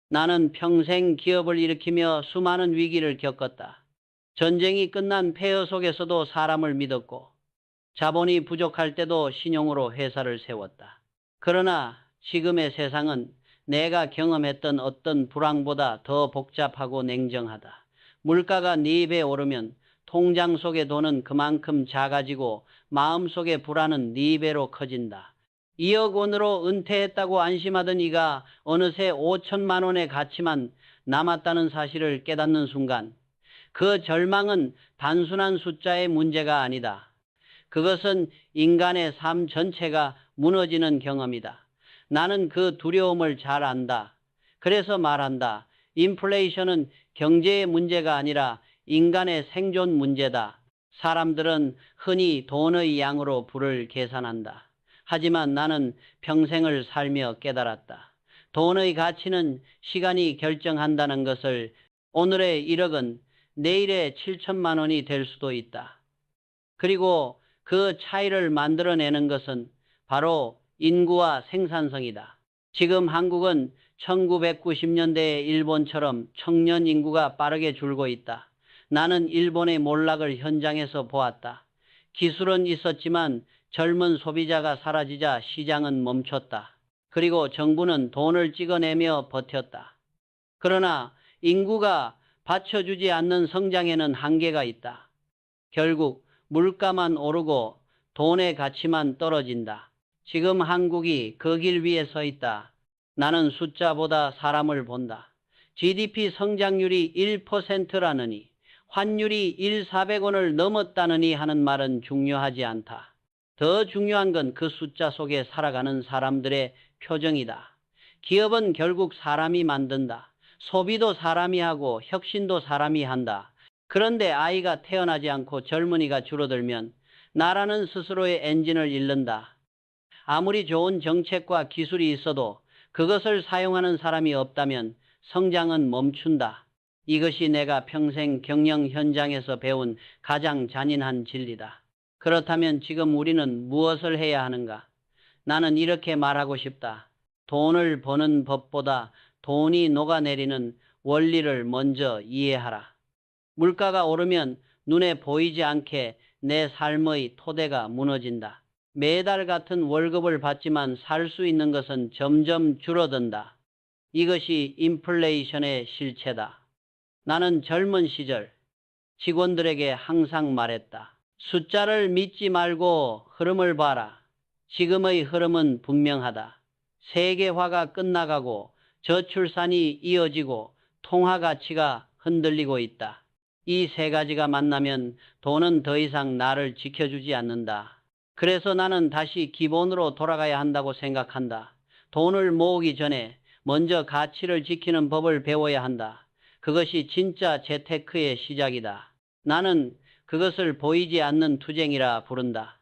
나는 평생 기업을 일으키며 수많은 위기를 겪었다. 전쟁이 끝난 폐허 속에서도 사람을 믿었고, 자본이 부족할 때도 신용으로 회사를 세웠다. 그러나 지금의 세상은 내가 경험했던 어떤 불황보다 더 복잡하고 냉정하다. 물가가 4배 오르면 통장 속의 돈은 그만큼 작아지고 마음속의 불안은 4배로 커진다. 2억 원으로 은퇴했다고 안심하던 이가 어느새 5천만 원의 가치만 남았다는 사실을 깨닫는 순간 그 절망은 단순한 숫자의 문제가 아니다. 그것은 인간의 삶 전체가 무너지는 경험이다. 나는 그 두려움을 잘 안다. 그래서 말한다. 인플레이션은 경제의 문제가 아니라 인간의 생존 문제다. 사람들은 흔히 돈의 양으로 부를 계산한다. 하지만 나는 평생을 살며 깨달았다. 돈의 가치는 시간이 결정한다는 것을. 오늘의 1억은 내일의 7천만 원이 될 수도 있다. 그리고 그 차이를 만들어내는 것은 바로 인구와 생산성이다. 지금 한국은 1990년대의 일본처럼 청년 인구가 빠르게 줄고 있다. 나는 일본의 몰락을 현장에서 보았다. 기술은 있었지만 젊은 소비자가 사라지자 시장은 멈췄다. 그리고 정부는 돈을 찍어내며 버텼다. 그러나 인구가 받쳐주지 않는 성장에는 한계가 있다. 결국 물가만 오르고 돈의 가치만 떨어진다. 지금 한국이 그 길 위에 서 있다. 나는 숫자보다 사람을 본다. GDP 성장률이 1%라느니, 환율이 1,400원을 넘었다느니 하는 말은 중요하지 않다. 더 중요한 건 그 숫자 속에 살아가는 사람들의 표정이다. 기업은 결국 사람이 만든다. 소비도 사람이 하고 혁신도 사람이 한다. 그런데 아이가 태어나지 않고 젊은이가 줄어들면 나라는 스스로의 엔진을 잃는다. 아무리 좋은 정책과 기술이 있어도 그것을 사용하는 사람이 없다면 성장은 멈춘다. 이것이 내가 평생 경영 현장에서 배운 가장 잔인한 진리다. 그렇다면 지금 우리는 무엇을 해야 하는가? 나는 이렇게 말하고 싶다. 돈을 버는 법보다 돈이 녹아내리는 원리를 먼저 이해하라. 물가가 오르면 눈에 보이지 않게 내 삶의 토대가 무너진다. 매달 같은 월급을 받지만 살 수 있는 것은 점점 줄어든다. 이것이 인플레이션의 실체다. 나는 젊은 시절 직원들에게 항상 말했다. 숫자를 믿지 말고 흐름을 봐라. 지금의 흐름은 분명하다. 세계화가 끝나가고 저출산이 이어지고 통화 가치가 흔들리고 있다. 이 세 가지가 만나면 돈은 더 이상 나를 지켜주지 않는다. 그래서 나는 다시 기본으로 돌아가야 한다고 생각한다. 돈을 모으기 전에 먼저 가치를 지키는 법을 배워야 한다. 그것이 진짜 재테크의 시작이다. 나는 그것을 보이지 않는 투쟁이라 부른다.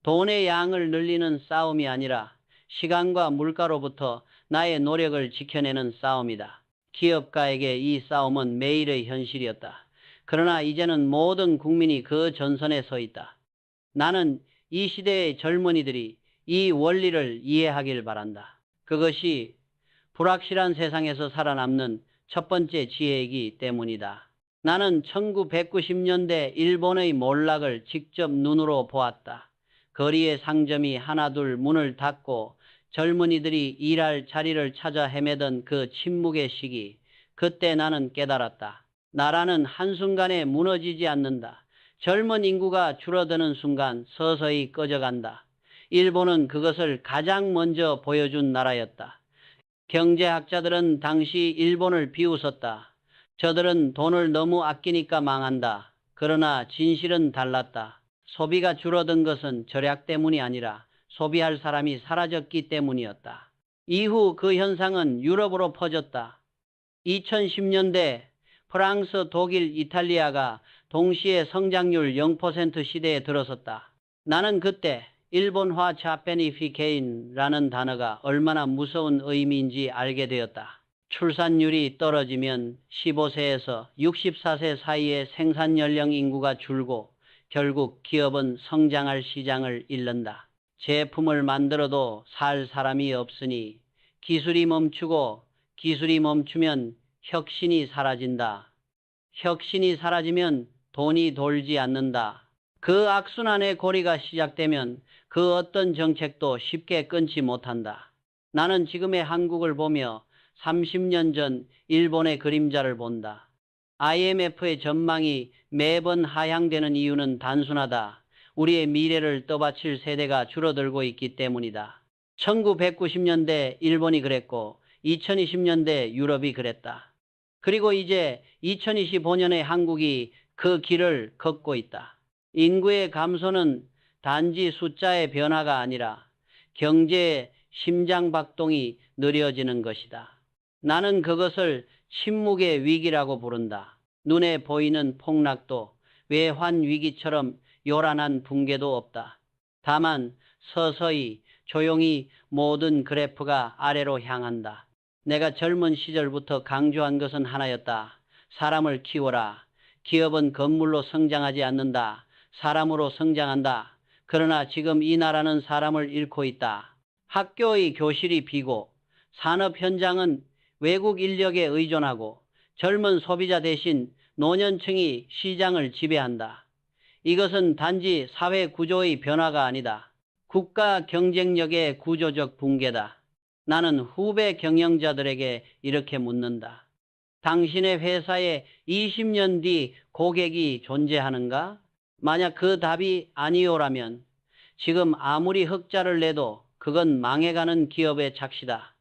돈의 양을 늘리는 싸움이 아니라 시간과 물가로부터 나의 노력을 지켜내는 싸움이다. 기업가에게 이 싸움은 매일의 현실이었다. 그러나 이제는 모든 국민이 그 전선에 서 있다. 나는 이 시대의 젊은이들이 이 원리를 이해하길 바란다. 그것이 불확실한 세상에서 살아남는 첫 번째 지혜이기 때문이다. 나는 1990년대 일본의 몰락을 직접 눈으로 보았다. 거리의 상점이 하나둘 문을 닫고 젊은이들이 일할 자리를 찾아 헤매던 그 침묵의 시기, 그때 나는 깨달았다. 나라는 한순간에 무너지지 않는다. 젊은 인구가 줄어드는 순간 서서히 꺼져간다. 일본은 그것을 가장 먼저 보여준 나라였다. 경제학자들은 당시 일본을 비웃었다. 저들은 돈을 너무 아끼니까 망한다. 그러나 진실은 달랐다. 소비가 줄어든 것은 절약 때문이 아니라 소비할 사람이 사라졌기 때문이었다. 이후 그 현상은 유럽으로 퍼졌다. 2010년대 프랑스, 독일, 이탈리아가 동시에 성장률 0% 시대에 들어섰다. 나는 그때 일본화 자페니피케인라는 단어가 얼마나 무서운 의미인지 알게 되었다. 출산율이 떨어지면 15세에서 64세 사이의 생산 연령 인구가 줄고 결국 기업은 성장할 시장을 잃는다. 제품을 만들어도 살 사람이 없으니 기술이 멈추고 기술이 멈추면 혁신이 사라진다. 혁신이 사라지면 돈이 돌지 않는다. 그 악순환의 고리가 시작되면 그 어떤 정책도 쉽게 끊지 못한다. 나는 지금의 한국을 보며 30년 전 일본의 그림자를 본다. IMF의 전망이 매번 하향되는 이유는 단순하다. 우리의 미래를 떠받칠 세대가 줄어들고 있기 때문이다. 1990년대 일본이 그랬고 2020년대 유럽이 그랬다. 그리고 이제 2025년에 한국이 그 길을 걷고 있다. 인구의 감소는 단지 숫자의 변화가 아니라 경제의 심장박동이 느려지는 것이다. 나는 그것을 침묵의 위기라고 부른다. 눈에 보이는 폭락도 외환 위기처럼 요란한 붕괴도 없다. 다만 서서히 조용히 모든 그래프가 아래로 향한다. 내가 젊은 시절부터 강조한 것은 하나였다. 사람을 키워라. 기업은 건물로 성장하지 않는다. 사람으로 성장한다. 그러나 지금 이 나라는 사람을 잃고 있다. 학교의 교실이 비고 산업 현장은 외국 인력에 의존하고 젊은 소비자 대신 노년층이 시장을 지배한다. 이것은 단지 사회 구조의 변화가 아니다. 국가 경쟁력의 구조적 붕괴다. 나는 후배 경영자들에게 이렇게 묻는다. 당신의 회사에 20년 뒤 고객이 존재하는가? 만약 그 답이 아니오라면 지금 아무리 흑자를 내도 그건 망해가는 기업의 착시다.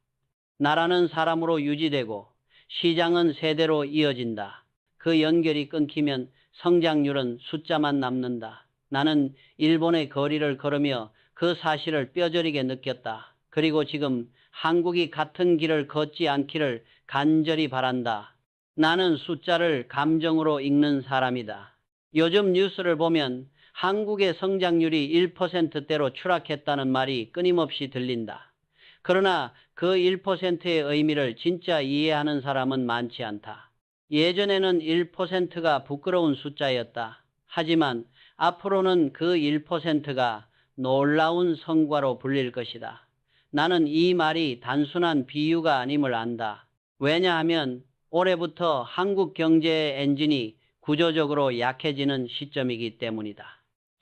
나라는 사람으로 유지되고 시장은 세대로 이어진다. 그 연결이 끊기면 성장률은 숫자만 남는다. 나는 일본의 거리를 걸으며 그 사실을 뼈저리게 느꼈다. 그리고 지금 한국이 같은 길을 걷지 않기를 간절히 바란다. 나는 숫자를 감정으로 읽는 사람이다. 요즘 뉴스를 보면 한국의 성장률이 1%대로 추락했다는 말이 끊임없이 들린다. 그러나 그 1%의 의미를 진짜 이해하는 사람은 많지 않다. 예전에는 1%가 부끄러운 숫자였다. 하지만 앞으로는 그 1%가 놀라운 성과로 불릴 것이다. 나는 이 말이 단순한 비유가 아님을 안다. 왜냐하면 올해부터 한국 경제의 엔진이 구조적으로 약해지는 시점이기 때문이다.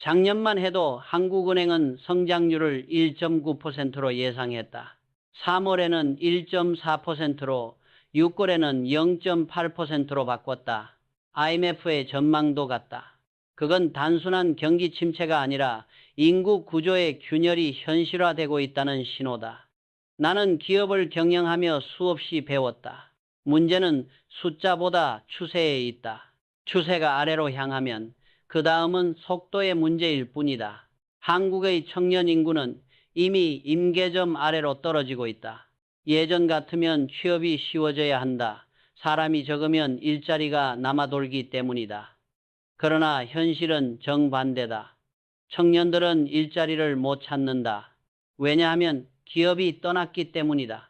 작년만 해도 한국은행은 성장률을 1.9%로 예상했다. 3월에는 1.4%로, 6월에는 0.8%로 바꿨다. IMF의 전망도 같다. 그건 단순한 경기 침체가 아니라 인구 구조의 균열이 현실화되고 있다는 신호다. 나는 기업을 경영하며 수없이 배웠다. 문제는 숫자보다 추세에 있다. 추세가 아래로 향하면 그 다음은 속도의 문제일 뿐이다. 한국의 청년 인구는 이미 임계점 아래로 떨어지고 있다. 예전 같으면 취업이 쉬워져야 한다. 사람이 적으면 일자리가 남아돌기 때문이다. 그러나 현실은 정반대다. 청년들은 일자리를 못 찾는다. 왜냐하면 기업이 떠났기 때문이다.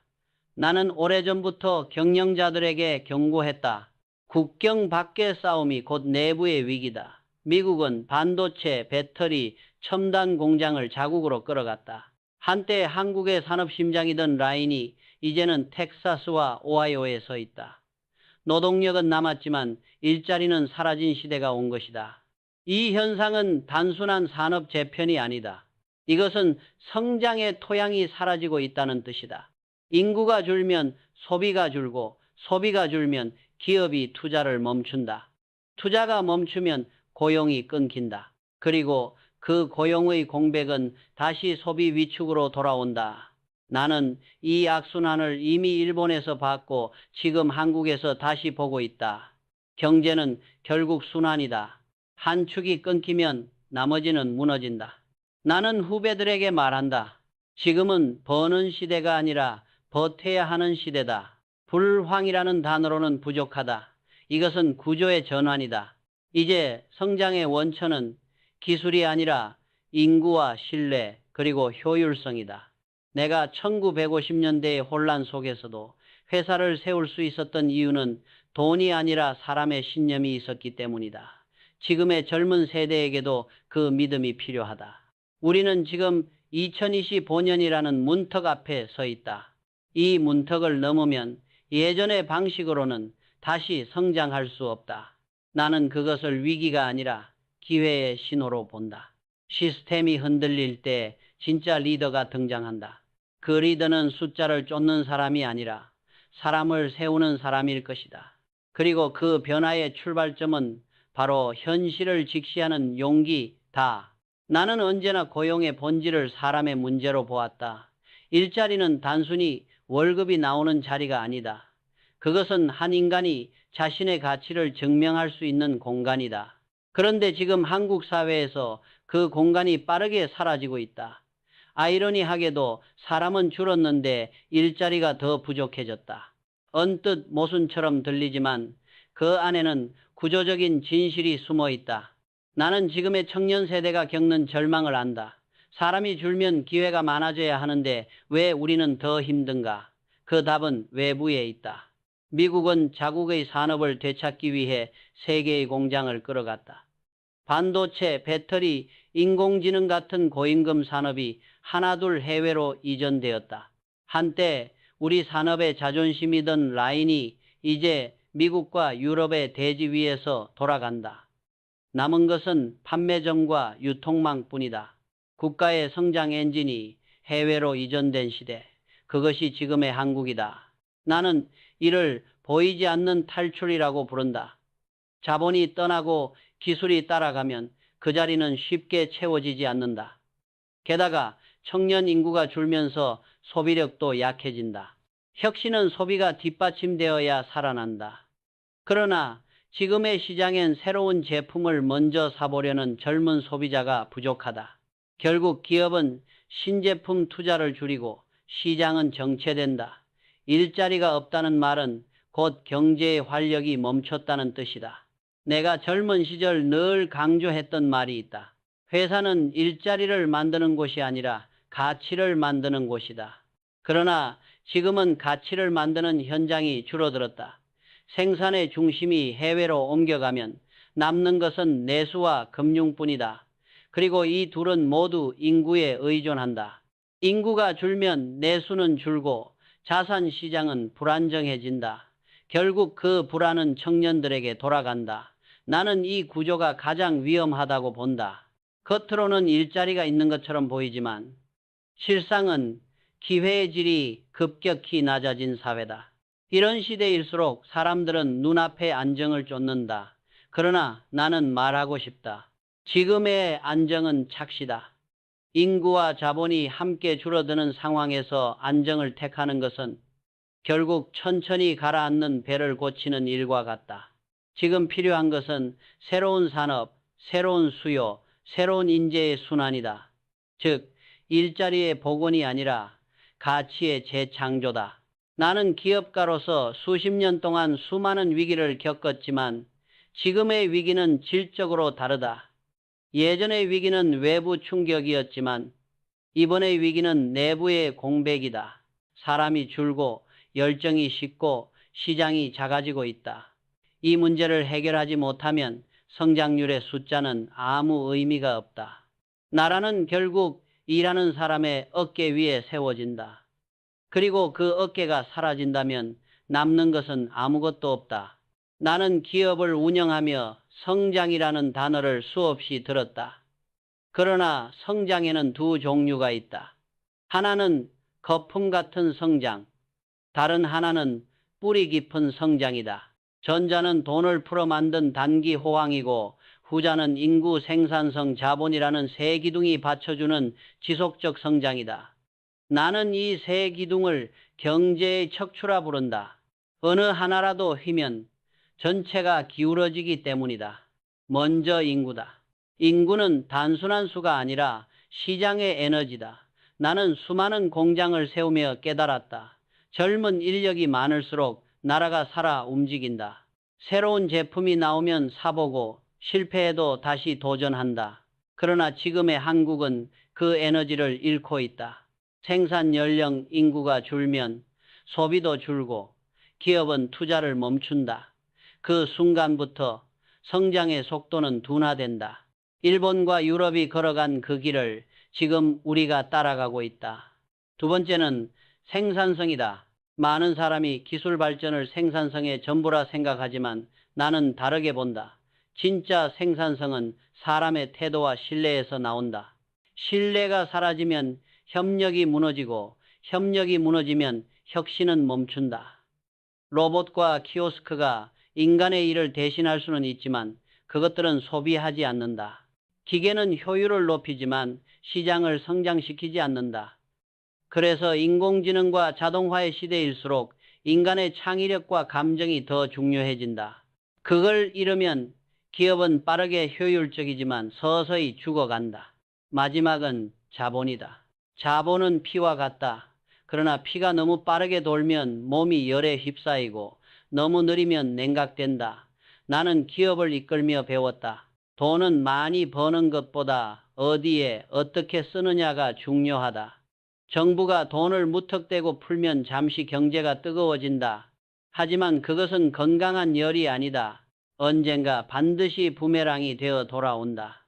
나는 오래전부터 경영자들에게 경고했다. 국경 밖의 싸움이 곧 내부의 위기다. 미국은 반도체, 배터리, 첨단 공장을 자국으로 끌어갔다. 한때 한국의 산업심장이던 라인이 이제는 텍사스와 오하이오에 서 있다. 노동력은 남았지만 일자리는 사라진 시대가 온 것이다. 이 현상은 단순한 산업 재편이 아니다. 이것은 성장의 토양이 사라지고 있다는 뜻이다. 인구가 줄면 소비가 줄고 소비가 줄면 기업이 투자를 멈춘다. 투자가 멈추면 고용이 끊긴다. 그리고 그 고용의 공백은 다시 소비 위축으로 돌아온다. 나는 이 악순환을 이미 일본에서 봤고 지금 한국에서 다시 보고 있다. 경제는 결국 순환이다. 한 축이 끊기면 나머지는 무너진다. 나는 후배들에게 말한다. 지금은 버는 시대가 아니라 버텨야 하는 시대다. 불황이라는 단어로는 부족하다. 이것은 구조의 전환이다. 이제 성장의 원천은 기술이 아니라 인구와 신뢰 그리고 효율성이다. 내가 1950년대의 혼란 속에서도 회사를 세울 수 있었던 이유는 돈이 아니라 사람의 신념이 있었기 때문이다. 지금의 젊은 세대에게도 그 믿음이 필요하다. 우리는 지금 2025년이라는 문턱 앞에 서 있다. 이 문턱을 넘으면 예전의 방식으로는 다시 성장할 수 없다. 나는 그것을 위기가 아니라 기회의 신호로 본다. 시스템이 흔들릴 때 진짜 리더가 등장한다. 그 리더는 숫자를 쫓는 사람이 아니라 사람을 세우는 사람일 것이다. 그리고 그 변화의 출발점은 바로 현실을 직시하는 용기다. 나는 언제나 고용의 본질을 사람의 문제로 보았다. 일자리는 단순히 월급이 나오는 자리가 아니다. 그것은 한 인간이 자신의 가치를 증명할 수 있는 공간이다. 그런데 지금 한국 사회에서 그 공간이 빠르게 사라지고 있다. 아이러니하게도 사람은 줄었는데 일자리가 더 부족해졌다. 언뜻 모순처럼 들리지만 그 안에는 구조적인 진실이 숨어 있다. 나는 지금의 청년 세대가 겪는 절망을 안다. 사람이 줄면 기회가 많아져야 하는데 왜 우리는 더 힘든가? 그 답은 외부에 있다. 미국은 자국의 산업을 되찾기 위해 세계의 공장을 끌어갔다. 반도체, 배터리, 인공지능 같은 고임금 산업이 하나둘 해외로 이전되었다. 한때 우리 산업의 자존심이던 라인이 이제 미국과 유럽의 대지 위에서 돌아간다. 남은 것은 판매점과 유통망뿐이다. 국가의 성장 엔진이 해외로 이전된 시대. 그것이 지금의 한국이다. 나는 이를 보이지 않는 탈출이라고 부른다. 자본이 떠나고 기술이 따라가면 그 자리는 쉽게 채워지지 않는다. 게다가 청년 인구가 줄면서 소비력도 약해진다. 혁신은 소비가 뒷받침되어야 살아난다. 그러나 지금의 시장엔 새로운 제품을 먼저 사보려는 젊은 소비자가 부족하다. 결국 기업은 신제품 투자를 줄이고 시장은 정체된다. 일자리가 없다는 말은 곧 경제의 활력이 멈췄다는 뜻이다. 내가 젊은 시절 늘 강조했던 말이 있다. 회사는 일자리를 만드는 곳이 아니라 가치를 만드는 곳이다. 그러나 지금은 가치를 만드는 현장이 줄어들었다. 생산의 중심이 해외로 옮겨가면 남는 것은 내수와 금융뿐이다. 그리고 이 둘은 모두 인구에 의존한다. 인구가 줄면 내수는 줄고 자산 시장은 불안정해진다. 결국 그 불안은 청년들에게 돌아간다. 나는 이 구조가 가장 위험하다고 본다. 겉으로는 일자리가 있는 것처럼 보이지만 실상은 기회의 질이 급격히 낮아진 사회다. 이런 시대일수록 사람들은 눈앞의 안정을 쫓는다. 그러나 나는 말하고 싶다. 지금의 안정은 착시다. 인구와 자본이 함께 줄어드는 상황에서 안정을 택하는 것은 결국 천천히 가라앉는 배를 고치는 일과 같다. 지금 필요한 것은 새로운 산업, 새로운 수요, 새로운 인재의 순환이다. 즉, 일자리의 복원이 아니라 가치의 재창조다. 나는 기업가로서 수십 년 동안 수많은 위기를 겪었지만 지금의 위기는 질적으로 다르다. 예전의 위기는 외부 충격이었지만 이번의 위기는 내부의 공백이다. 사람이 줄고 열정이 식고 시장이 작아지고 있다. 이 문제를 해결하지 못하면 성장률의 숫자는 아무 의미가 없다. 나라는 결국 일하는 사람의 어깨 위에 세워진다. 그리고 그 어깨가 사라진다면 남는 것은 아무것도 없다. 나는 기업을 운영하며 성장이라는 단어를 수없이 들었다. 그러나 성장에는 두 종류가 있다. 하나는 거품 같은 성장, 다른 하나는 뿌리 깊은 성장이다. 전자는 돈을 풀어 만든 단기 호황이고 후자는 인구 생산성 자본이라는 세 기둥이 받쳐주는 지속적 성장이다. 나는 이 세 기둥을 경제의 척추라 부른다. 어느 하나라도 휘면 전체가 기울어지기 때문이다. 먼저 인구다. 인구는 단순한 수가 아니라 시장의 에너지다. 나는 수많은 공장을 세우며 깨달았다. 젊은 인력이 많을수록 나라가 살아 움직인다. 새로운 제품이 나오면 사보고 실패해도 다시 도전한다. 그러나 지금의 한국은 그 에너지를 잃고 있다. 생산 연령 인구가 줄면 소비도 줄고 기업은 투자를 멈춘다. 그 순간부터 성장의 속도는 둔화된다. 일본과 유럽이 걸어간 그 길을 지금 우리가 따라가고 있다. 두 번째는 생산성이다. 많은 사람이 기술 발전을 생산성의 전부라 생각하지만 나는 다르게 본다. 진짜 생산성은 사람의 태도와 신뢰에서 나온다. 신뢰가 사라지면 협력이 무너지고 협력이 무너지면 혁신은 멈춘다. 로봇과 키오스크가 인간의 일을 대신할 수는 있지만 그것들은 소비하지 않는다. 기계는 효율을 높이지만 시장을 성장시키지 않는다. 그래서 인공지능과 자동화의 시대일수록 인간의 창의력과 감정이 더 중요해진다. 그걸 잃으면 기업은 빠르게 효율적이지만 서서히 죽어간다. 마지막은 자본이다. 자본은 피와 같다. 그러나 피가 너무 빠르게 돌면 몸이 열에 휩싸이고 너무 느리면 냉각된다. 나는 기업을 이끌며 배웠다. 돈은 많이 버는 것보다 어디에 어떻게 쓰느냐가 중요하다. 정부가 돈을 무턱대고 풀면 잠시 경제가 뜨거워진다. 하지만 그것은 건강한 열이 아니다. 언젠가 반드시 부메랑이 되어 돌아온다.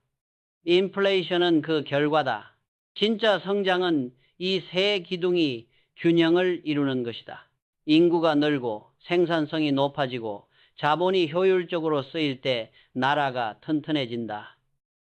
인플레이션은 그 결과다. 진짜 성장은 이 세 기둥이 균형을 이루는 것이다. 인구가 늘고 생산성이 높아지고 자본이 효율적으로 쓰일 때 나라가 튼튼해진다.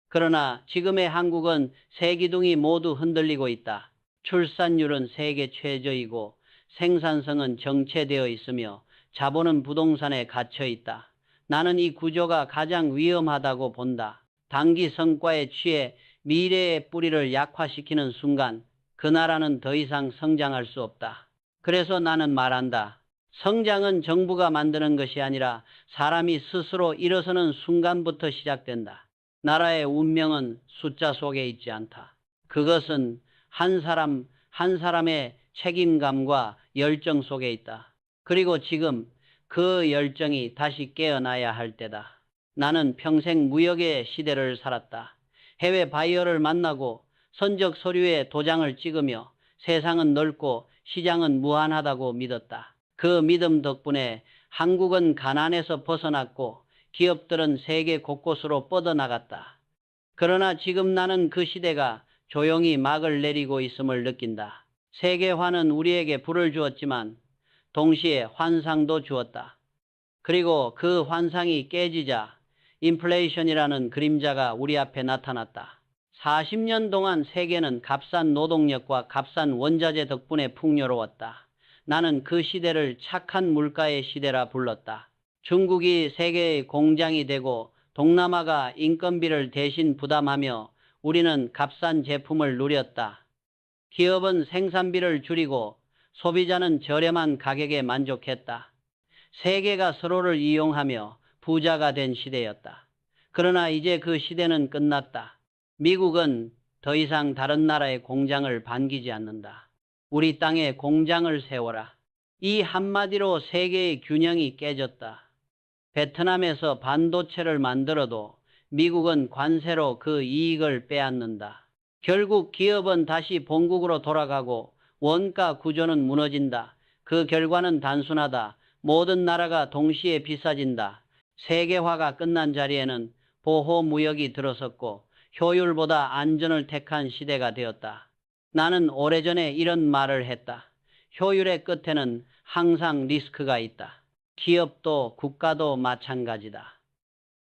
그러나 지금의 한국은 세 기둥이 모두 흔들리고 있다. 출산율은 세계 최저이고 생산성은 정체되어 있으며 자본은 부동산에 갇혀 있다. 나는 이 구조가 가장 위험하다고 본다. 단기 성과에 취해 미래의 뿌리를 약화시키는 순간 그 나라는 더 이상 성장할 수 없다. 그래서 나는 말한다. 성장은 정부가 만드는 것이 아니라 사람이 스스로 일어서는 순간부터 시작된다. 나라의 운명은 숫자 속에 있지 않다. 그것은 한 사람 한 사람의 책임감과 열정 속에 있다. 그리고 지금 그 열정이 다시 깨어나야 할 때다. 나는 평생 무역의 시대를 살았다. 해외 바이어를 만나고 선적 서류에 도장을 찍으며 세상은 넓고 시장은 무한하다고 믿었다. 그 믿음 덕분에 한국은 가난에서 벗어났고 기업들은 세계 곳곳으로 뻗어나갔다. 그러나 지금 나는 그 시대가 조용히 막을 내리고 있음을 느낀다. 세계화는 우리에게 불을 주었지만 동시에 환상도 주었다. 그리고 그 환상이 깨지자 인플레이션이라는 그림자가 우리 앞에 나타났다. 40년 동안 세계는 값싼 노동력과 값싼 원자재 덕분에 풍요로웠다. 나는 그 시대를 착한 물가의 시대라 불렀다. 중국이 세계의 공장이 되고 동남아가 인건비를 대신 부담하며 우리는 값싼 제품을 누렸다. 기업은 생산비를 줄이고 소비자는 저렴한 가격에 만족했다. 세계가 서로를 이용하며 부자가 된 시대였다. 그러나 이제 그 시대는 끝났다. 미국은 더 이상 다른 나라의 공장을 반기지 않는다. 우리 땅에 공장을 세워라. 이 한마디로 세계의 균형이 깨졌다. 베트남에서 반도체를 만들어도 미국은 관세로 그 이익을 빼앗는다. 결국 기업은 다시 본국으로 돌아가고 원가 구조는 무너진다. 그 결과는 단순하다. 모든 나라가 동시에 비싸진다. 세계화가 끝난 자리에는 보호무역이 들어섰고 효율보다 안전을 택한 시대가 되었다. 나는 오래전에 이런 말을 했다. 효율의 끝에는 항상 리스크가 있다. 기업도 국가도 마찬가지다.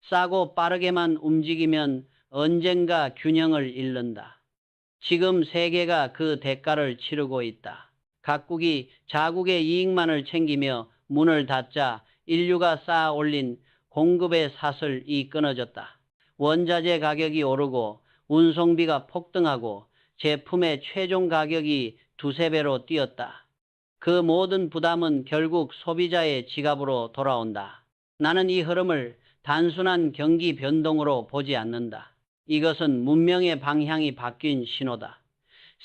싸고 빠르게만 움직이면 언젠가 균형을 잃는다. 지금 세계가 그 대가를 치르고 있다. 각국이 자국의 이익만을 챙기며 문을 닫자 인류가 쌓아 올린 공급의 사슬이 끊어졌다. 원자재 가격이 오르고 운송비가 폭등하고 제품의 최종 가격이 두세 배로 뛰었다. 그 모든 부담은 결국 소비자의 지갑으로 돌아온다. 나는 이 흐름을 단순한 경기 변동으로 보지 않는다. 이것은 문명의 방향이 바뀐 신호다.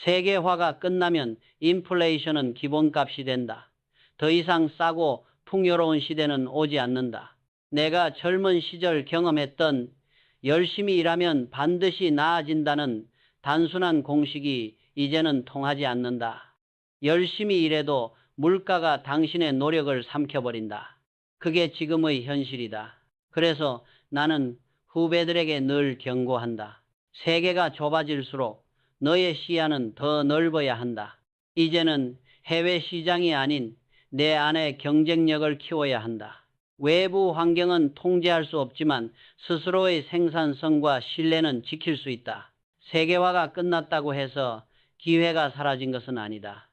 세계화가 끝나면 인플레이션은 기본값이 된다. 더 이상 싸고 풍요로운 시대는 오지 않는다. 내가 젊은 시절 경험했던 열심히 일하면 반드시 나아진다는 단순한 공식이 이제는 통하지 않는다. 열심히 일해도 물가가 당신의 노력을 삼켜버린다. 그게 지금의 현실이다. 그래서 나는 후배들에게 늘 경고한다. 세계가 좁아질수록 너의 시야는 더 넓어야 한다. 이제는 해외 시장이 아닌 내 안의 경쟁력을 키워야 한다. 외부 환경은 통제할 수 없지만 스스로의 생산성과 신뢰는 지킬 수 있다. 세계화가 끝났다고 해서 기회가 사라진 것은 아니다.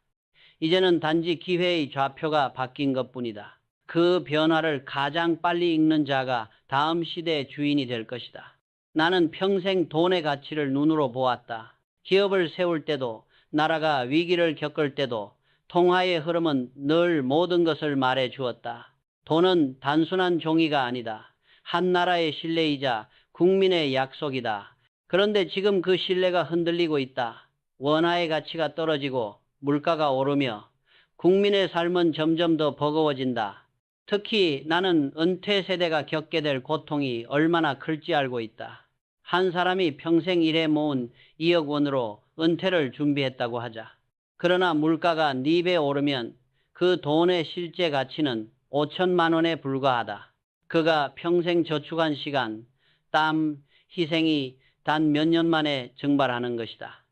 이제는 단지 기회의 좌표가 바뀐 것뿐이다. 그 변화를 가장 빨리 읽는 자가 다음 시대의 주인이 될 것이다. 나는 평생 돈의 가치를 눈으로 보았다. 기업을 세울 때도, 나라가 위기를 겪을 때도 통화의 흐름은 늘 모든 것을 말해 주었다. 돈은 단순한 종이가 아니다. 한 나라의 신뢰이자 국민의 약속이다. 그런데 지금 그 신뢰가 흔들리고 있다. 원화의 가치가 떨어지고 물가가 오르며 국민의 삶은 점점 더 버거워진다. 특히 나는 은퇴 세대가 겪게 될 고통이 얼마나 클지 알고 있다. 한 사람이 평생 일해 모은 2억 원으로 은퇴를 준비했다고 하자. 그러나 물가가 4배 오르면 그 돈의 실제 가치는 5천만 원에 불과하다. 그가 평생 저축한 시간, 땀, 희생이 단 몇 년 만에 증발하는 것이다.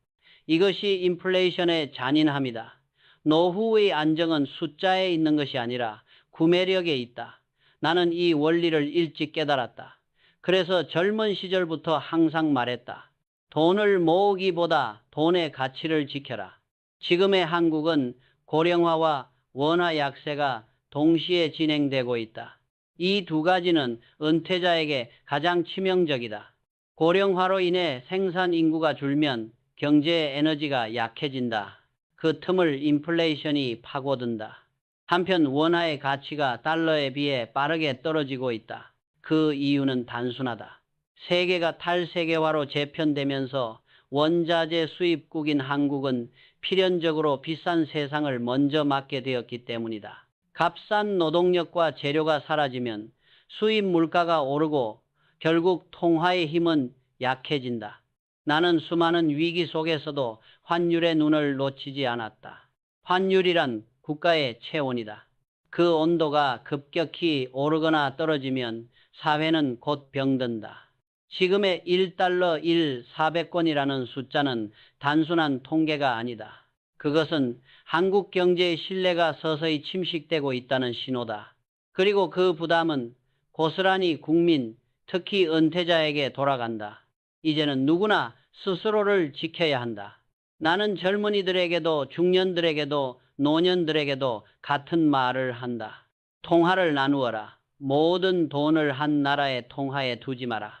이것이 인플레이션의 잔인함이다. 노후의 안정은 숫자에 있는 것이 아니라 구매력에 있다. 나는 이 원리를 일찍 깨달았다. 그래서 젊은 시절부터 항상 말했다. 돈을 모으기보다 돈의 가치를 지켜라. 지금의 한국은 고령화와 원화 약세가 동시에 진행되고 있다. 이 두 가지는 은퇴자에게 가장 치명적이다. 고령화로 인해 생산 인구가 줄면 경제 에너지가 약해진다. 그 틈을 인플레이션이 파고든다. 한편 원화의 가치가 달러에 비해 빠르게 떨어지고 있다. 그 이유는 단순하다. 세계가 탈세계화로 재편되면서 원자재 수입국인 한국은 필연적으로 비싼 세상을 먼저 맞게 되었기 때문이다. 값싼 노동력과 재료가 사라지면 수입 물가가 오르고 결국 통화의 힘은 약해진다. 나는 수많은 위기 속에서도 환율의 눈을 놓치지 않았다. 환율이란 국가의 체온이다. 그 온도가 급격히 오르거나 떨어지면 사회는 곧 병든다. 지금의 1달러 400권이라는 숫자는 단순한 통계가 아니다. 그것은 한국 경제의 신뢰가 서서히 침식되고 있다는 신호다. 그리고 그 부담은 고스란히 국민, 특히 은퇴자에게 돌아간다. 이제는 누구나 스스로를 지켜야 한다. 나는 젊은이들에게도 중년들에게도 노년들에게도 같은 말을 한다. 통화를 나누어라. 모든 돈을 한 나라의 통화에 두지 마라.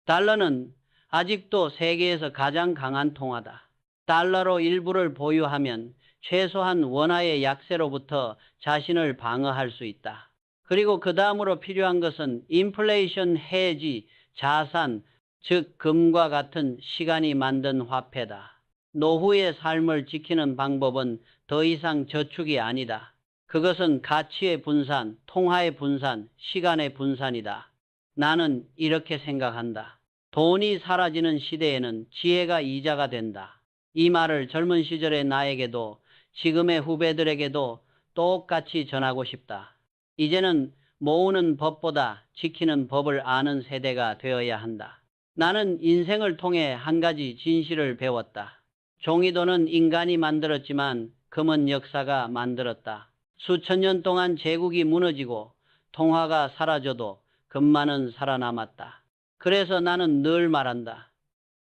달러는 아직도 세계에서 가장 강한 통화다. 달러로 일부를 보유하면 최소한 원화의 약세로부터 자신을 방어할 수 있다. 그리고 그 다음으로 필요한 것은 인플레이션 헤지, 자산, 즉 금과 같은 시간이 만든 화폐다. 노후의 삶을 지키는 방법은 더 이상 저축이 아니다. 그것은 가치의 분산, 통화의 분산, 시간의 분산이다. 나는 이렇게 생각한다. 돈이 사라지는 시대에는 지혜가 이자가 된다. 이 말을 젊은 시절의 나에게도 지금의 후배들에게도 똑같이 전하고 싶다. 이제는 모으는 법보다 지키는 법을 아는 세대가 되어야 한다. 나는 인생을 통해 한 가지 진실을 배웠다. 종이돈은 인간이 만들었지만 금은 역사가 만들었다. 수천 년 동안 제국이 무너지고 통화가 사라져도 금만은 살아남았다. 그래서 나는 늘 말한다.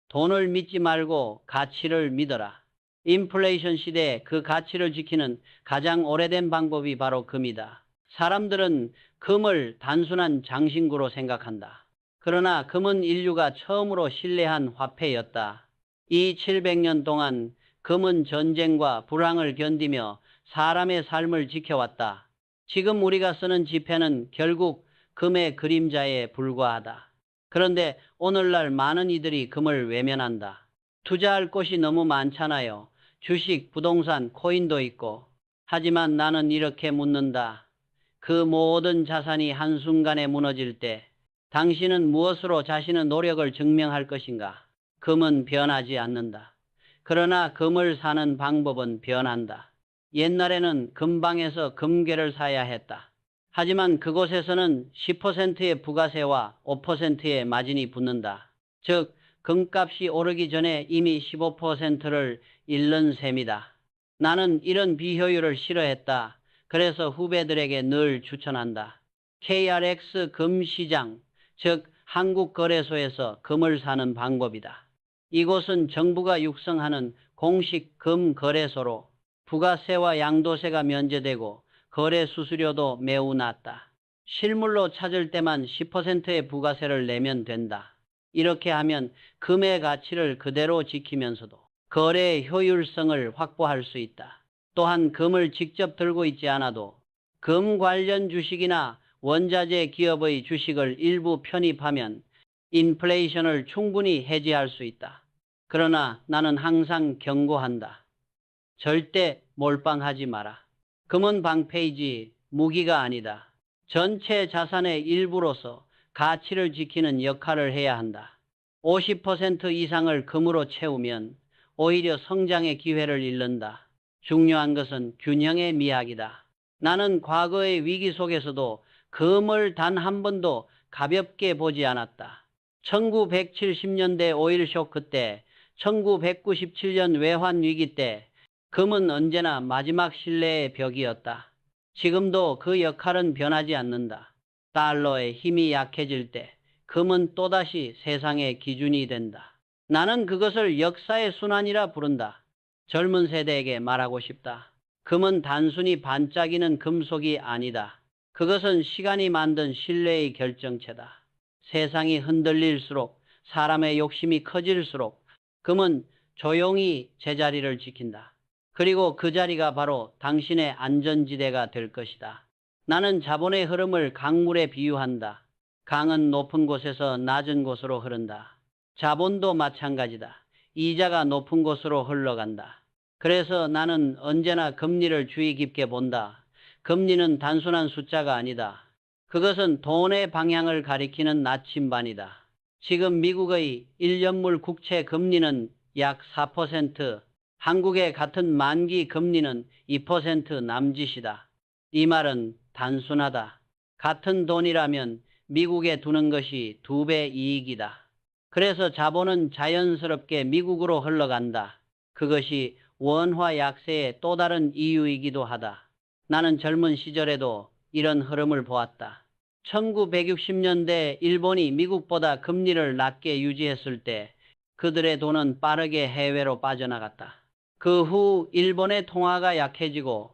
돈을 믿지 말고 가치를 믿어라. 인플레이션 시대에 그 가치를 지키는 가장 오래된 방법이 바로 금이다. 사람들은 금을 단순한 장신구로 생각한다. 그러나 금은 인류가 처음으로 신뢰한 화폐였다. 이 700년 동안 금은 전쟁과 불황을 견디며 사람의 삶을 지켜왔다. 지금 우리가 쓰는 지폐는 결국 금의 그림자에 불과하다. 그런데 오늘날 많은 이들이 금을 외면한다. 투자할 곳이 너무 많잖아요. 주식, 부동산, 코인도 있고. 하지만 나는 이렇게 묻는다. 그 모든 자산이 한순간에 무너질 때 당신은 무엇으로 자신의 노력을 증명할 것인가? 금은 변하지 않는다. 그러나 금을 사는 방법은 변한다. 옛날에는 금방에서 금괴를 사야 했다. 하지만 그곳에서는 10%의 부가세와 5%의 마진이 붙는다. 즉, 금값이 오르기 전에 이미 15%를 잃는 셈이다. 나는 이런 비효율을 싫어했다. 그래서 후배들에게 늘 추천한다. KRX 금시장, 즉 한국거래소에서 금을 사는 방법이다. 이곳은 정부가 육성하는 공식 금거래소로 부가세와 양도세가 면제되고 거래 수수료도 매우 낮다. 실물로 찾을 때만 10%의 부가세를 내면 된다. 이렇게 하면 금의 가치를 그대로 지키면서도 거래의 효율성을 확보할 수 있다. 또한 금을 직접 들고 있지 않아도 금 관련 주식이나 원자재 기업의 주식을 일부 편입하면 인플레이션을 충분히 해지할 수 있다. 그러나 나는 항상 경고한다. 절대 몰빵하지 마라. 금은 방패이지 무기가 아니다. 전체 자산의 일부로서 가치를 지키는 역할을 해야 한다. 50% 이상을 금으로 채우면 오히려 성장의 기회를 잃는다. 중요한 것은 균형의 미학이다. 나는 과거의 위기 속에서도 금을 단 한 번도 가볍게 보지 않았다. 1970년대 오일 쇼크 때, 1997년 외환 위기 때 금은 언제나 마지막 신뢰의 벽이었다. 지금도 그 역할은 변하지 않는다. 달러의 힘이 약해질 때 금은 또다시 세상의 기준이 된다. 나는 그것을 역사의 순환이라 부른다. 젊은 세대에게 말하고 싶다. 금은 단순히 반짝이는 금속이 아니다. 그것은 시간이 만든 신뢰의 결정체다. 세상이 흔들릴수록, 사람의 욕심이 커질수록 금은 조용히 제자리를 지킨다. 그리고 그 자리가 바로 당신의 안전지대가 될 것이다. 나는 자본의 흐름을 강물에 비유한다. 강은 높은 곳에서 낮은 곳으로 흐른다. 자본도 마찬가지다. 이자가 높은 곳으로 흘러간다. 그래서 나는 언제나 금리를 주의 깊게 본다. 금리는 단순한 숫자가 아니다. 그것은 돈의 방향을 가리키는 나침반이다. 지금 미국의 1년물 국채 금리는 약 4%, 한국의 같은 만기 금리는 2% 남짓이다. 이 말은 단순하다. 같은 돈이라면 미국에 두는 것이 2배 이익이다. 그래서 자본은 자연스럽게 미국으로 흘러간다. 그것이 원화 약세의 또 다른 이유이기도 하다. 나는 젊은 시절에도 이런 흐름을 보았다. 1960년대 일본이 미국보다 금리를 낮게 유지했을 때 그들의 돈은 빠르게 해외로 빠져나갔다. 그 후 일본의 통화가 약해지고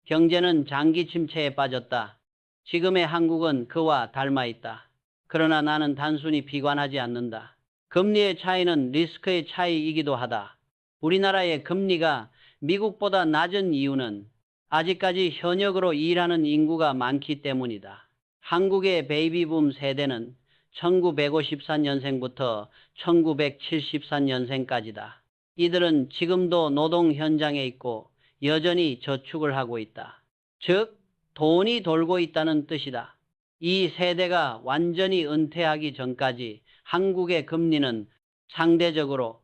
경제는 장기 침체에 빠졌다. 지금의 한국은 그와 닮아 있다. 그러나 나는 단순히 비관하지 않는다. 금리의 차이는 리스크의 차이이기도 하다. 우리나라의 금리가 미국보다 낮은 이유는 아직까지 현역으로 일하는 인구가 많기 때문이다. 한국의 베이비붐 세대는 1954년생부터 1974년생까지다. 이들은 지금도 노동 현장에 있고 여전히 저축을 하고 있다. 즉, 돈이 돌고 있다는 뜻이다. 이 세대가 완전히 은퇴하기 전까지 한국의 금리는 상대적으로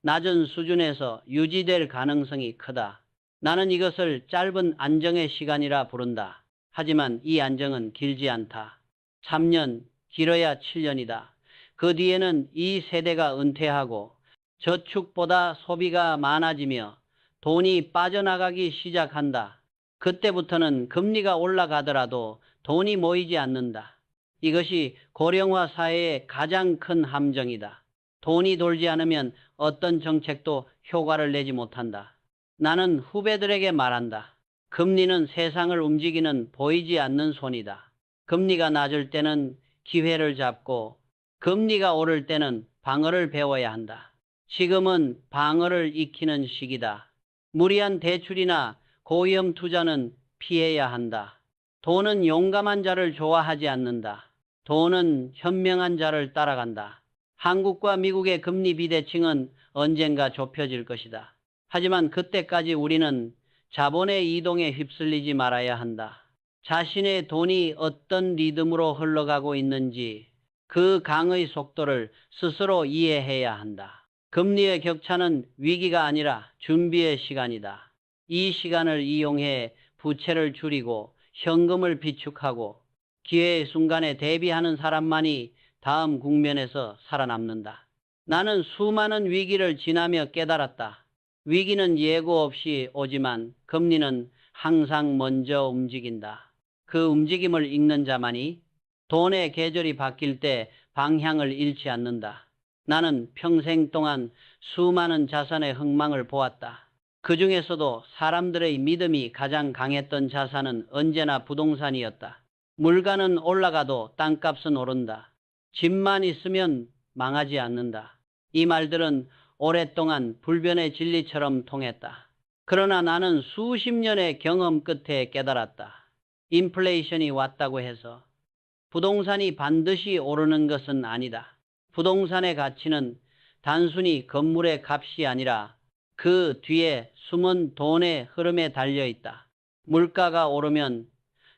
낮은 수준에서 유지될 가능성이 크다. 나는 이것을 짧은 안정의 시간이라 부른다. 하지만 이 안정은 길지 않다. 3년, 길어야 7년이다. 그 뒤에는 이 세대가 은퇴하고 저축보다 소비가 많아지며 돈이 빠져나가기 시작한다. 그때부터는 금리가 올라가더라도 돈이 모이지 않는다. 이것이 고령화 사회의 가장 큰 함정이다. 돈이 돌지 않으면 어떤 정책도 효과를 내지 못한다. 나는 후배들에게 말한다. 금리는 세상을 움직이는 보이지 않는 손이다. 금리가 낮을 때는 기회를 잡고 금리가 오를 때는 방어를 배워야 한다. 지금은 방어를 익히는 시기다. 무리한 대출이나 고위험 투자는 피해야 한다. 돈은 용감한 자를 좋아하지 않는다. 돈은 현명한 자를 따라간다. 한국과 미국의 금리 비대칭은 언젠가 좁혀질 것이다. 하지만 그때까지 우리는 자본의 이동에 휩쓸리지 말아야 한다. 자신의 돈이 어떤 리듬으로 흘러가고 있는지 그 강의 속도를 스스로 이해해야 한다. 금리의 격차는 위기가 아니라 준비의 시간이다. 이 시간을 이용해 부채를 줄이고 현금을 비축하고 기회의 순간에 대비하는 사람만이 다음 국면에서 살아남는다. 나는 수많은 위기를 지나며 깨달았다. 위기는 예고 없이 오지만 금리는 항상 먼저 움직인다. 그 움직임을 읽는 자만이 돈의 계절이 바뀔 때 방향을 잃지 않는다. 나는 평생 동안 수많은 자산의 흥망을 보았다. 그 중에서도 사람들의 믿음이 가장 강했던 자산은 언제나 부동산이었다. 물가는 올라가도 땅값은 오른다. 집만 있으면 망하지 않는다. 이 말들은 오랫동안 불변의 진리처럼 통했다. 그러나 나는 수십 년의 경험 끝에 깨달았다. 인플레이션이 왔다고 해서 부동산이 반드시 오르는 것은 아니다. 부동산의 가치는 단순히 건물의 값이 아니라 그 뒤에 숨은 돈의 흐름에 달려 있다. 물가가 오르면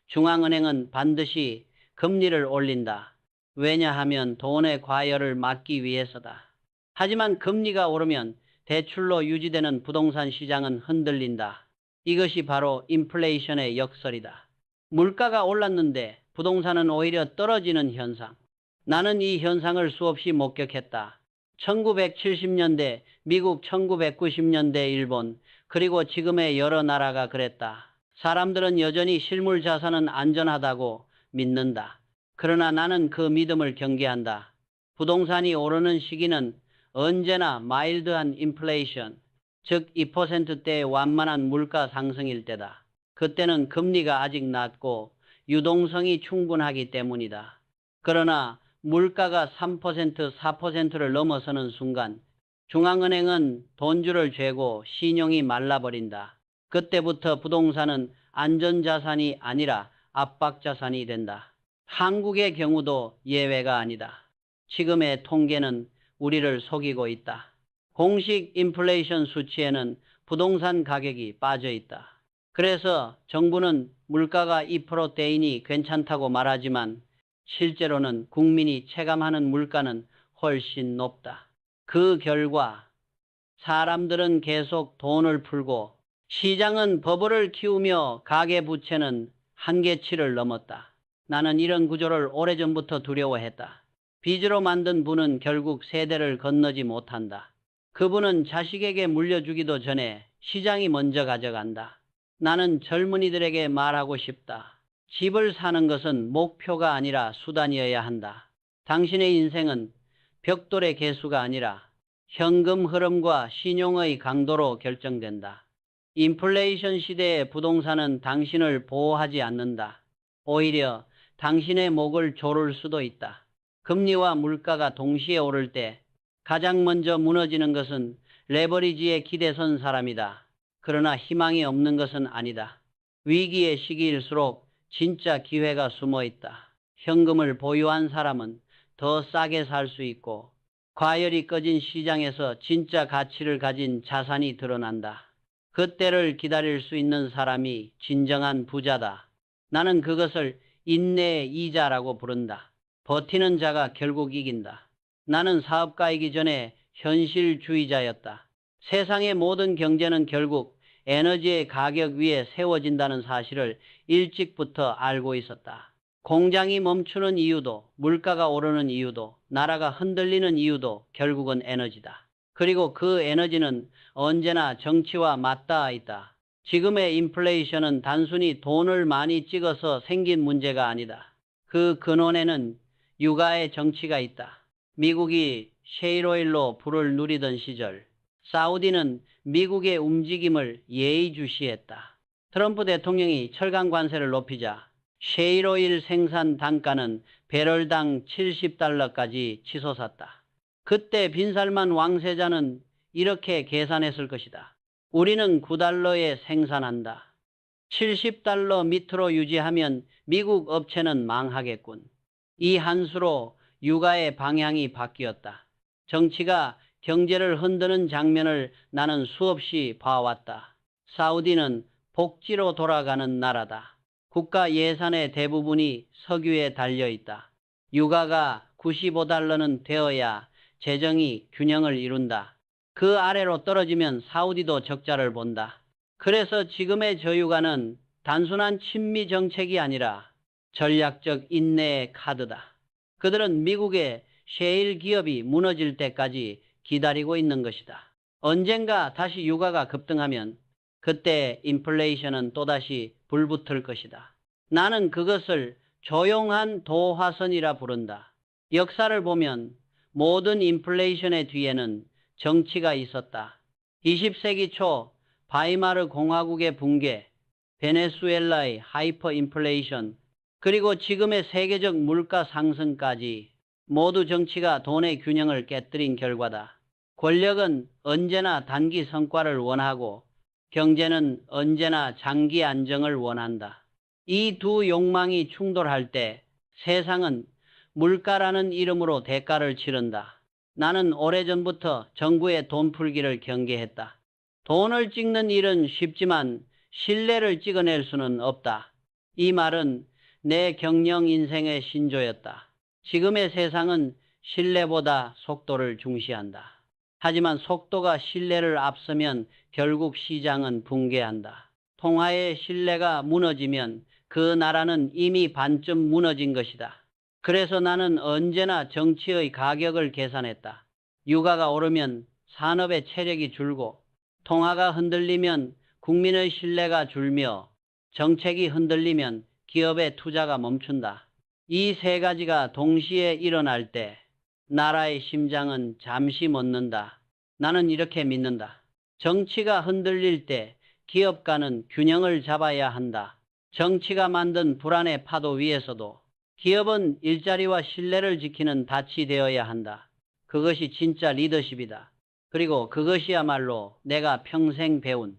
중앙은행은 반드시 금리를 올린다. 왜냐하면 돈의 과열을 막기 위해서다. 하지만 금리가 오르면 대출로 유지되는 부동산 시장은 흔들린다. 이것이 바로 인플레이션의 역설이다. 물가가 올랐는데 부동산은 오히려 떨어지는 현상. 나는 이 현상을 수없이 목격했다. 1970년대 미국, 1990년대 일본, 그리고 지금의 여러 나라가 그랬다. 사람들은 여전히 실물 자산은 안전하다고 믿는다. 그러나 나는 그 믿음을 경계한다. 부동산이 오르는 시기는 언제나 마일드한 인플레이션, 즉 2%대의 완만한 물가 상승일 때다. 그때는 금리가 아직 낮고 유동성이 충분하기 때문이다. 그러나 물가가 3%, 4%를 넘어서는 순간 중앙은행은 돈줄을 죄고 신용이 말라버린다. 그때부터 부동산은 안전자산이 아니라 압박자산이 된다. 한국의 경우도 예외가 아니다. 지금의 통계는 우리를 속이고 있다. 공식 인플레이션 수치에는 부동산 가격이 빠져 있다. 그래서 정부는 물가가 2%대이니 괜찮다고 말하지만 실제로는 국민이 체감하는 물가는 훨씬 높다. 그 결과 사람들은 계속 돈을 풀고 시장은 버블을 키우며 가계부채는 한계치를 넘었다. 나는 이런 구조를 오래전부터 두려워했다. 빚으로 만든 부는 결국 세대를 건너지 못한다. 그분은 자식에게 물려주기도 전에 시장이 먼저 가져간다. 나는 젊은이들에게 말하고 싶다. 집을 사는 것은 목표가 아니라 수단이어야 한다. 당신의 인생은 벽돌의 개수가 아니라 현금 흐름과 신용의 강도로 결정된다. 인플레이션 시대의 부동산은 당신을 보호하지 않는다. 오히려 당신의 목을 조를 수도 있다. 금리와 물가가 동시에 오를 때 가장 먼저 무너지는 것은 레버리지에 기대선 사람이다. 그러나 희망이 없는 것은 아니다. 위기의 시기일수록 진짜 기회가 숨어 있다. 현금을 보유한 사람은 더 싸게 살 수 있고 과열이 꺼진 시장에서 진짜 가치를 가진 자산이 드러난다. 그때를 기다릴 수 있는 사람이 진정한 부자다. 나는 그것을 인내의 이자라고 부른다. 버티는 자가 결국 이긴다. 나는 사업가이기 전에 현실주의자였다. 세상의 모든 경제는 결국 에너지의 가격 위에 세워진다는 사실을 일찍부터 알고 있었다. 공장이 멈추는 이유도, 물가가 오르는 이유도, 나라가 흔들리는 이유도 결국은 에너지다. 그리고 그 에너지는 언제나 정치와 맞닿아 있다. 지금의 인플레이션은 단순히 돈을 많이 찍어서 생긴 문제가 아니다. 그 근원에는 육아의 정치가 있다. 미국이 셰일오일로 불을 누리던 시절, 사우디는 미국의 움직임을 예의주시했다. 트럼프 대통령이 철강 관세를 높이자 셰일오일 생산 단가는 배럴당 $70까지 치솟았다. 그때 빈살만 왕세자는 이렇게 계산했을 것이다. 우리는 $9에 생산한다. $70 밑으로 유지하면 미국 업체는 망하겠군. 이 한 수로 육아의 방향이 바뀌었다. 정치가 경제를 흔드는 장면을 나는 수없이 봐왔다. 사우디는 복지로 돌아가는 나라다. 국가 예산의 대부분이 석유에 달려있다. 유가가 $95는 되어야 재정이 균형을 이룬다. 그 아래로 떨어지면 사우디도 적자를 본다. 그래서 지금의 저유가는 단순한 친미 정책이 아니라 전략적 인내의 카드다. 그들은 미국의 셰일 기업이 무너질 때까지 기다리고 있는 것이다. 언젠가 다시 유가가 급등하면 그때 인플레이션은 또다시 불붙을 것이다. 나는 그것을 조용한 도화선이라 부른다. 역사를 보면 모든 인플레이션의 뒤에는 정치가 있었다. 20세기 초 바이마르 공화국의 붕괴, 베네수엘라의 하이퍼 인플레이션, 그리고 지금의 세계적 물가 상승까지 모두 정치가 돈의 균형을 깨뜨린 결과다. 권력은 언제나 단기 성과를 원하고 경제는 언제나 장기 안정을 원한다. 이 두 욕망이 충돌할 때 세상은 물가라는 이름으로 대가를 치른다. 나는 오래전부터 정부의 돈 풀기를 경계했다. 돈을 찍는 일은 쉽지만 신뢰를 찍어낼 수는 없다. 이 말은 내 경영 인생의 신조였다. 지금의 세상은 신뢰보다 속도를 중시한다. 하지만 속도가 신뢰를 앞서면 결국 시장은 붕괴한다. 통화의 신뢰가 무너지면 그 나라는 이미 반쯤 무너진 것이다. 그래서 나는 언제나 정치의 가격을 계산했다. 유가가 오르면 산업의 체력이 줄고, 통화가 흔들리면 국민의 신뢰가 줄며, 정책이 흔들리면 기업의 투자가 멈춘다. 이 세 가지가 동시에 일어날 때 나라의 심장은 잠시 멎는다. 나는 이렇게 믿는다. 정치가 흔들릴 때 기업가는 균형을 잡아야 한다. 정치가 만든 불안의 파도 위에서도 기업은 일자리와 신뢰를 지키는 닻이 되어야 한다. 그것이 진짜 리더십이다. 그리고 그것이야말로 내가 평생 배운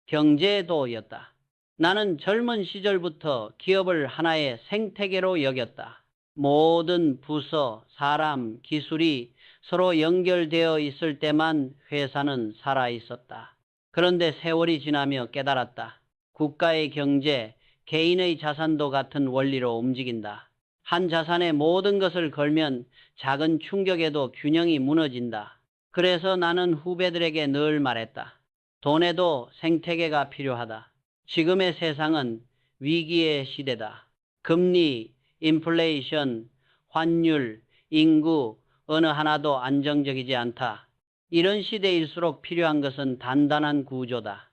경제의 도였다. 나는 젊은 시절부터 기업을 하나의 생태계로 여겼다. 모든 부서, 사람, 기술이 서로 연결되어 있을 때만 회사는 살아 있었다. 그런데 세월이 지나며 깨달았다. 국가의 경제, 개인의 자산도 같은 원리로 움직인다. 한 자산에 모든 것을 걸면 작은 충격에도 균형이 무너진다. 그래서 나는 후배들에게 늘 말했다. 돈에도 생태계가 필요하다. 지금의 세상은 위기의 시대다. 금리, 인플레이션, 환율, 인구, 어느 하나도 안정적이지 않다. 이런 시대일수록 필요한 것은 단단한 구조다.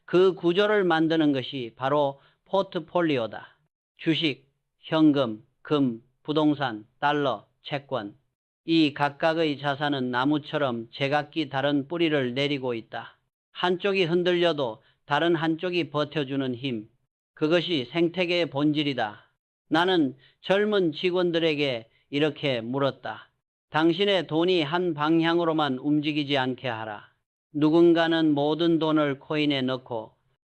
그 구조를 만드는 것이 바로 포트폴리오다. 주식, 현금, 금, 부동산, 달러, 채권. 이 각각의 자산은 나무처럼 제각기 다른 뿌리를 내리고 있다. 한쪽이 흔들려도 다른 한쪽이 버텨주는 힘. 그것이 생태계의 본질이다. 나는 젊은 직원들에게 이렇게 물었다. 당신의 돈이 한 방향으로만 움직이지 않게 하라. 누군가는 모든 돈을 코인에 넣고,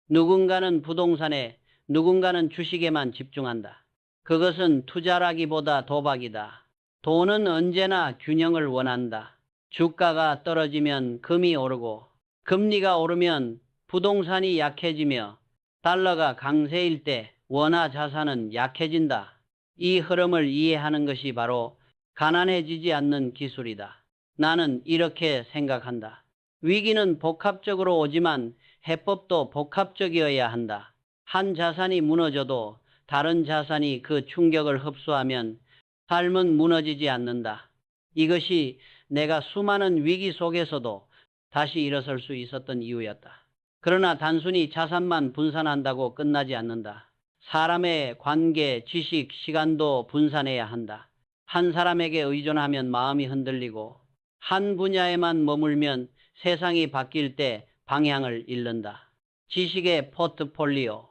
누군가는 부동산에, 누군가는 주식에만 집중한다. 그것은 투자라기보다 도박이다. 돈은 언제나 균형을 원한다. 주가가 떨어지면 금이 오르고, 금리가 오르면 부동산이 약해지며, 달러가 강세일 때 원화 자산은 약해진다. 이 흐름을 이해하는 것이 바로 가난해지지 않는 기술이다. 나는 이렇게 생각한다. 위기는 복합적으로 오지만 해법도 복합적이어야 한다. 한 자산이 무너져도 다른 자산이 그 충격을 흡수하면 삶은 무너지지 않는다. 이것이 내가 수많은 위기 속에서도 다시 일어설 수 있었던 이유였다. 그러나 단순히 자산만 분산한다고 끝나지 않는다. 사람의 관계, 지식, 시간도 분산해야 한다. 한 사람에게 의존하면 마음이 흔들리고 한 분야에만 머물면 세상이 바뀔 때 방향을 잃는다. 지식의 포트폴리오,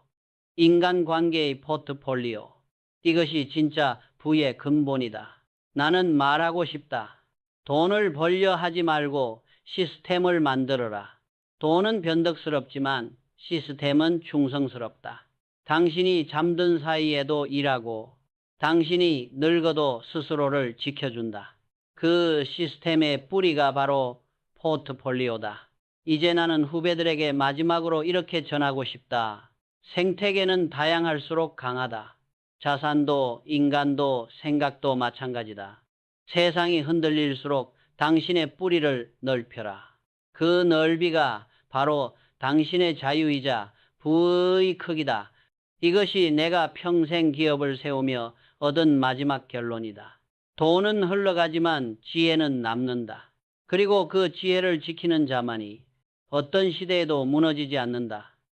인간관계의 포트폴리오. 이것이 진짜 부의 근본이다. 나는 말하고 싶다. 돈을 벌려 하지 말고 시스템을 만들어라. 돈은 변덕스럽지만 시스템은 충성스럽다. 당신이 잠든 사이에도 일하고 당신이 늙어도 스스로를 지켜준다. 그 시스템의 뿌리가 바로 포트폴리오다. 이제 나는 후배들에게 마지막으로 이렇게 전하고 싶다. 생태계는 다양할수록 강하다. 자산도 인간도 생각도 마찬가지다. 세상이 흔들릴수록 당신의 뿌리를 넓혀라. 그 넓이가 바로 당신의 자유이자 부의 크기다. 이것이 내가 평생 기업을 세우며 얻은 마지막 결론이다. 돈은 흘러가지만 지혜는 남는다. 그리고 그 지혜를 지키는 자만이 어떤 시대에도 무너지지 않는다.